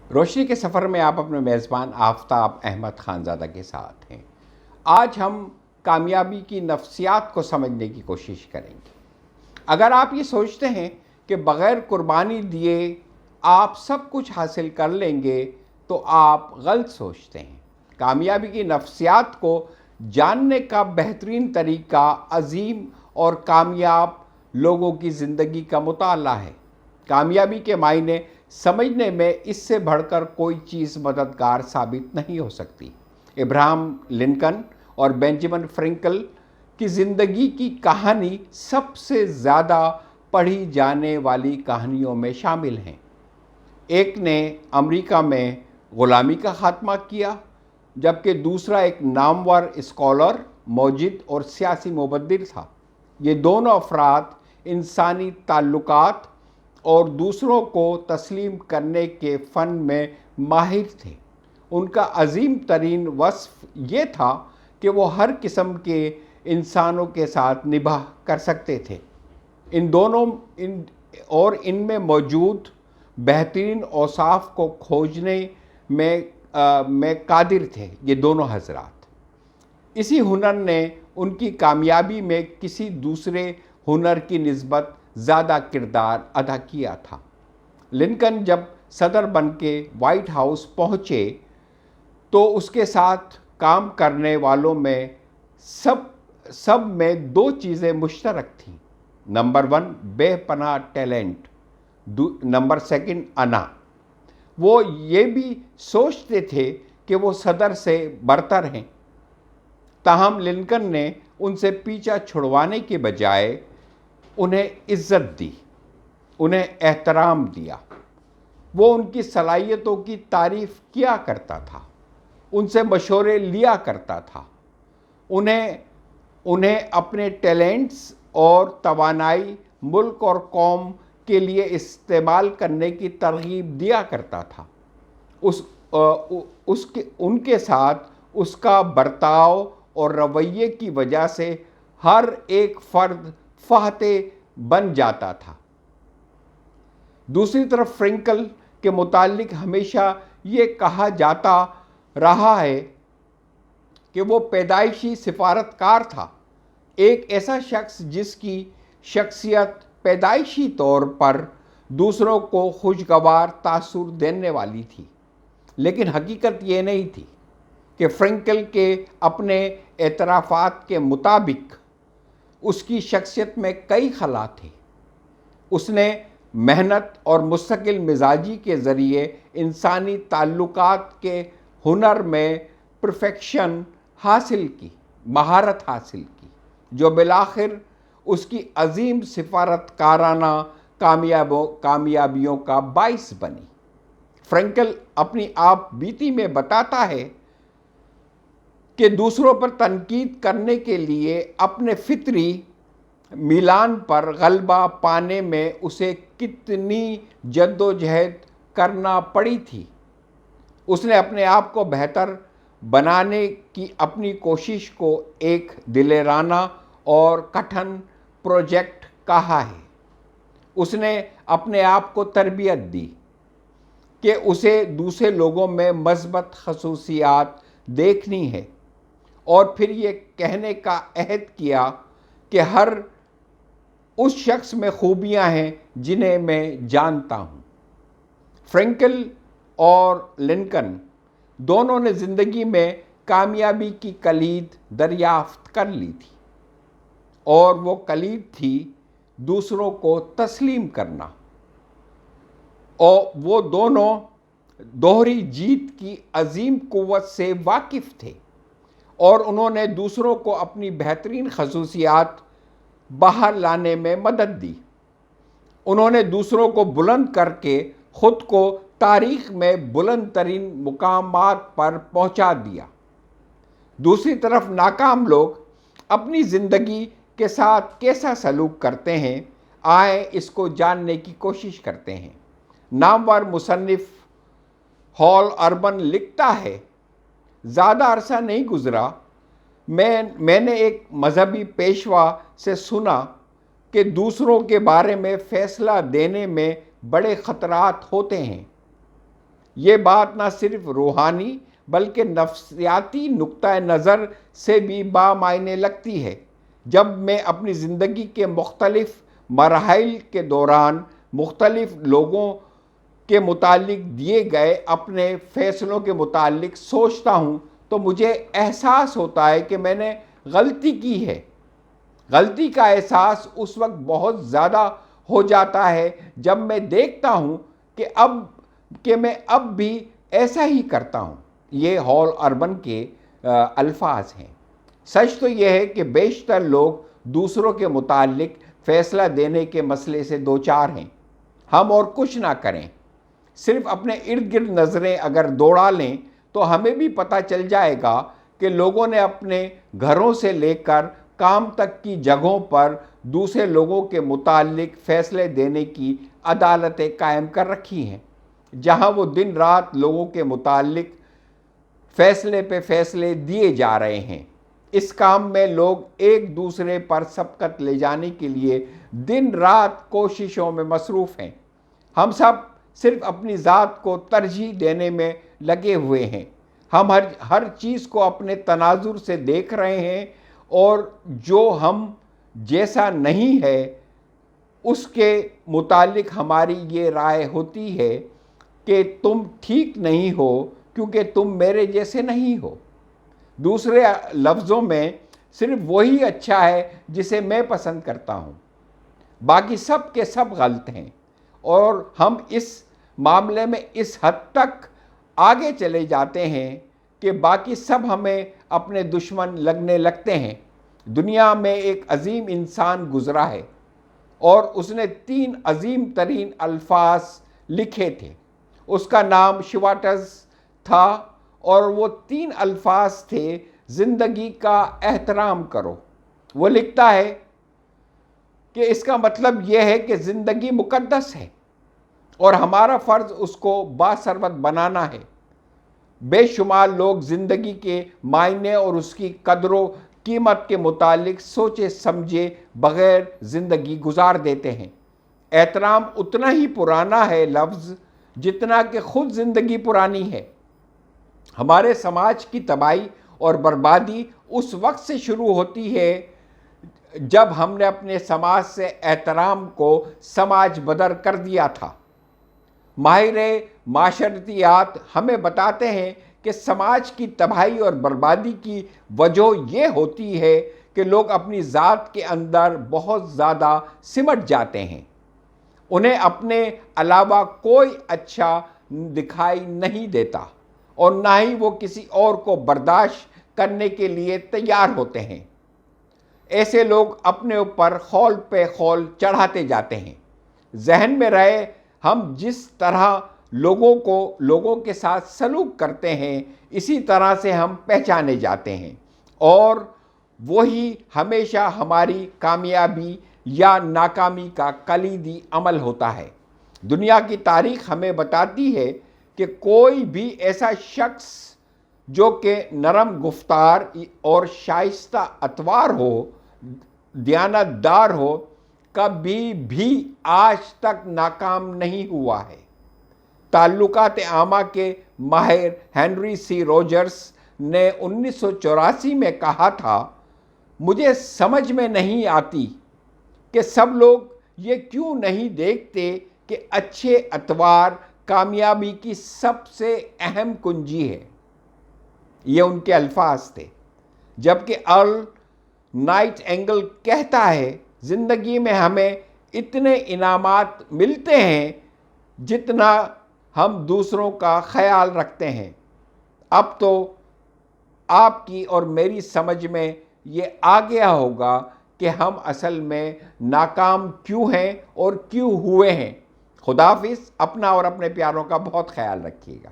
روشنی کے سفر میں آپ اپنے میزبان آفتاب احمد خانزادہ کے ساتھ ہیں۔ آج ہم کامیابی کی نفسیات کو سمجھنے کی کوشش کریں گے۔ اگر آپ یہ سوچتے ہیں کہ بغیر قربانی دیے آپ سب کچھ حاصل کر لیں گے تو آپ غلط سوچتے ہیں۔ کامیابی کی نفسیات کو جاننے کا بہترین طریقہ عظیم اور کامیاب لوگوں کی زندگی کا مطالعہ ہے۔ کامیابی کے معنی سمجھنے میں اس سے بڑھ کر کوئی چیز مددگار ثابت نہیں ہو سکتی۔ ابراہم لنکن اور بینجامن فرینکل کی زندگی کی کہانی سب سے زیادہ پڑھی جانے والی کہانیوں میں شامل ہیں۔ ایک نے امریکہ میں غلامی کا خاتمہ کیا، جبکہ دوسرا ایک نامور اسکالر، موجد اور سیاسی مبدر تھا۔ یہ دونوں افراد انسانی تعلقات اور دوسروں کو تسلیم کرنے کے فن میں ماہر تھے۔ ان کا عظیم ترین وصف یہ تھا کہ وہ ہر قسم کے انسانوں کے ساتھ نباہ کر سکتے تھے۔ ان میں موجود بہترین اوصاف کو کھوجنے میں قادر تھے یہ دونوں حضرات۔ اسی ہنر نے ان کی کامیابی میں کسی دوسرے ہنر کی نسبت زیادہ کردار ادا کیا تھا۔ لنکن جب صدر بن کے وائٹ ہاؤس پہنچے تو اس کے ساتھ کام کرنے والوں میں سب میں دو چیزیں مشترک تھیں۔ نمبر 1 بے پناہ ٹیلنٹ، نمبر 2 انا۔ وہ یہ بھی سوچتے تھے کہ وہ صدر سے برتر ہیں، تاہم لنکن نے ان سے پیچھا چھڑوانے کے بجائے انہیں عزت دی، انہیں احترام دیا۔ وہ ان کی صلاحیتوں کی تعریف کیا کرتا تھا، ان سے مشورے لیا کرتا تھا، انہیں اپنے ٹیلنٹس اور توانائی ملک اور قوم کے لیے استعمال کرنے کی ترغیب دیا کرتا تھا۔ ان کے ساتھ اس کا برتاؤ اور رویے کی وجہ سے ہر ایک فرد فاتح بن جاتا تھا۔ دوسری طرف فرینکل کے متعلق ہمیشہ یہ کہا جاتا رہا ہے کہ وہ پیدائشی سفارتکار تھا، ایک ایسا شخص جس کی شخصیت پیدائشی طور پر دوسروں کو خوشگوار تاثر دینے والی تھی۔ لیکن حقیقت یہ نہیں تھی کہ فرینکل کے اپنے اعترافات کے مطابق اس کی شخصیت میں کئی خلا تھے۔ اس نے محنت اور مستقل مزاجی کے ذریعے انسانی تعلقات کے ہنر میں پرفیکشن حاصل کی، مہارت حاصل کی، جو بالآخر اس کی عظیم سفارتکارانہ کامیابیوں کا باعث بنی۔ فرینکل اپنی آپ بیتی میں بتاتا ہے کہ دوسروں پر تنقید کرنے کے لیے اپنے فطری میلان پر غلبہ پانے میں اسے کتنی جدوجہد کرنا پڑی تھی۔ اس نے اپنے آپ کو بہتر بنانے کی اپنی کوشش کو ایک دلیرانہ اور کٹھن پروجیکٹ کہا ہے۔ اس نے اپنے آپ کو تربیت دی کہ اسے دوسرے لوگوں میں مثبت خصوصیات دیکھنی ہے، اور پھر یہ کہنے کا عہد کیا کہ ہر اس شخص میں خوبیاں ہیں جنہیں میں جانتا ہوں۔ فرینکل اور لنکن دونوں نے زندگی میں کامیابی کی کلید دریافت کر لی تھی، اور وہ کلید تھی دوسروں کو تسلیم کرنا۔ اور وہ دونوں دوہری جیت کی عظیم قوت سے واقف تھے، اور انہوں نے دوسروں کو اپنی بہترین خصوصیات باہر لانے میں مدد دی۔ انہوں نے دوسروں کو بلند کر کے خود کو تاریخ میں بلند ترین مقامات پر پہنچا دیا۔ دوسری طرف ناکام لوگ اپنی زندگی کے ساتھ کیسا سلوک کرتے ہیں، آئیں اس کو جاننے کی کوشش کرتے ہیں۔ نامور مصنف ہال اربن لکھتا ہے، زیادہ عرصہ نہیں گزرا میں نے ایک مذہبی پیشوا سے سنا کہ دوسروں کے بارے میں فیصلہ دینے میں بڑے خطرات ہوتے ہیں۔ یہ بات نہ صرف روحانی بلکہ نفسیاتی نقطہ نظر سے بھی بامعنی لگتی ہے۔ جب میں اپنی زندگی کے مختلف مراحل کے دوران مختلف لوگوں کے متعلق دیے گئے اپنے فیصلوں کے متعلق سوچتا ہوں تو مجھے احساس ہوتا ہے کہ میں نے غلطی کی ہے۔ غلطی کا احساس اس وقت بہت زیادہ ہو جاتا ہے جب میں دیکھتا ہوں کہ میں اب بھی ایسا ہی کرتا ہوں۔ یہ ہال اربن کے الفاظ ہیں۔ سچ تو یہ ہے کہ بیشتر لوگ دوسروں کے متعلق فیصلہ دینے کے مسئلے سے دوچار ہیں۔ ہم اور کچھ نہ کریں، صرف اپنے ارد گرد نظریں اگر دوڑا لیں تو ہمیں بھی پتہ چل جائے گا کہ لوگوں نے اپنے گھروں سے لے کر کام تک کی جگہوں پر دوسرے لوگوں کے متعلق فیصلے دینے کی عدالتیں قائم کر رکھی ہیں، جہاں وہ دن رات لوگوں کے متعلق فیصلے پہ فیصلے دیے جا رہے ہیں۔ اس کام میں لوگ ایک دوسرے پر سبقت لے جانے کے لیے دن رات کوششوں میں مصروف ہیں۔ ہم سب صرف اپنی ذات کو ترجیح دینے میں لگے ہوئے ہیں۔ ہم ہر چیز کو اپنے تناظر سے دیکھ رہے ہیں، اور جو ہم جیسا نہیں ہے اس کے متعلق ہماری یہ رائے ہوتی ہے کہ تم ٹھیک نہیں ہو کیونکہ تم میرے جیسے نہیں ہو۔ دوسرے لفظوں میں صرف وہی اچھا ہے جسے میں پسند کرتا ہوں، باقی سب کے سب غلط ہیں۔ اور ہم اس معاملے میں اس حد تک آگے چلے جاتے ہیں کہ باقی سب ہمیں اپنے دشمن لگنے لگتے ہیں۔ دنیا میں ایک عظیم انسان گزرا ہے اور اس نے 3 عظیم ترین الفاظ لکھے تھے۔ اس کا نام شیواٹز تھا اور وہ 3 الفاظ تھے: زندگی کا احترام کرو۔ وہ لکھتا ہے کہ اس کا مطلب یہ ہے کہ زندگی مقدس ہے اور ہمارا فرض اس کو باثروت بنانا ہے۔ بے شمار لوگ زندگی کے معنی اور اس کی قدر و قیمت کے متعلق سوچے سمجھے بغیر زندگی گزار دیتے ہیں۔ احترام اتنا ہی پرانا ہے لفظ جتنا کہ خود زندگی پرانی ہے۔ ہمارے سماج کی تباہی اور بربادی اس وقت سے شروع ہوتی ہے جب ہم نے اپنے سماج سے احترام کو سماج بدر کر دیا تھا۔ ماہر معاشرتیات ہمیں بتاتے ہیں کہ سماج کی تباہی اور بربادی کی وجہ یہ ہوتی ہے کہ لوگ اپنی ذات کے اندر بہت زیادہ سمٹ جاتے ہیں۔ انہیں اپنے علاوہ کوئی اچھا دکھائی نہیں دیتا اور نہ ہی وہ کسی اور کو برداشت کرنے کے لیے تیار ہوتے ہیں۔ ایسے لوگ اپنے اوپر خول پہ خول چڑھاتے جاتے ہیں۔ ذہن میں رہے، ہم جس طرح لوگوں کے ساتھ سلوک کرتے ہیں اسی طرح سے ہم پہچانے جاتے ہیں، اور وہی ہمیشہ ہماری کامیابی یا ناکامی کا کلیدی عمل ہوتا ہے۔ دنیا کی تاریخ ہمیں بتاتی ہے کہ کوئی بھی ایسا شخص جو کہ نرم گفتار اور شائستہ اطوار ہو، دیانت دار ہو، کبھی بھی آج تک ناکام نہیں ہوا ہے۔ تعلقات عامہ کے ماہر ہنری سی روجرز نے 1984 میں کہا تھا، مجھے سمجھ میں نہیں آتی کہ سب لوگ یہ کیوں نہیں دیکھتے کہ اچھے اطوار کامیابی کی سب سے اہم کنجی ہے۔ یہ ان کے الفاظ تھے۔ جبکہ ارل نائٹ اینگل کہتا ہے، زندگی میں ہمیں اتنے انعامات ملتے ہیں جتنا ہم دوسروں کا خیال رکھتے ہیں۔ اب تو آپ کی اور میری سمجھ میں یہ آ گیا ہوگا کہ ہم اصل میں ناکام کیوں ہیں اور کیوں ہوئے ہیں۔ خدا حافظ۔ اپنا اور اپنے پیاروں کا بہت خیال رکھیے گا۔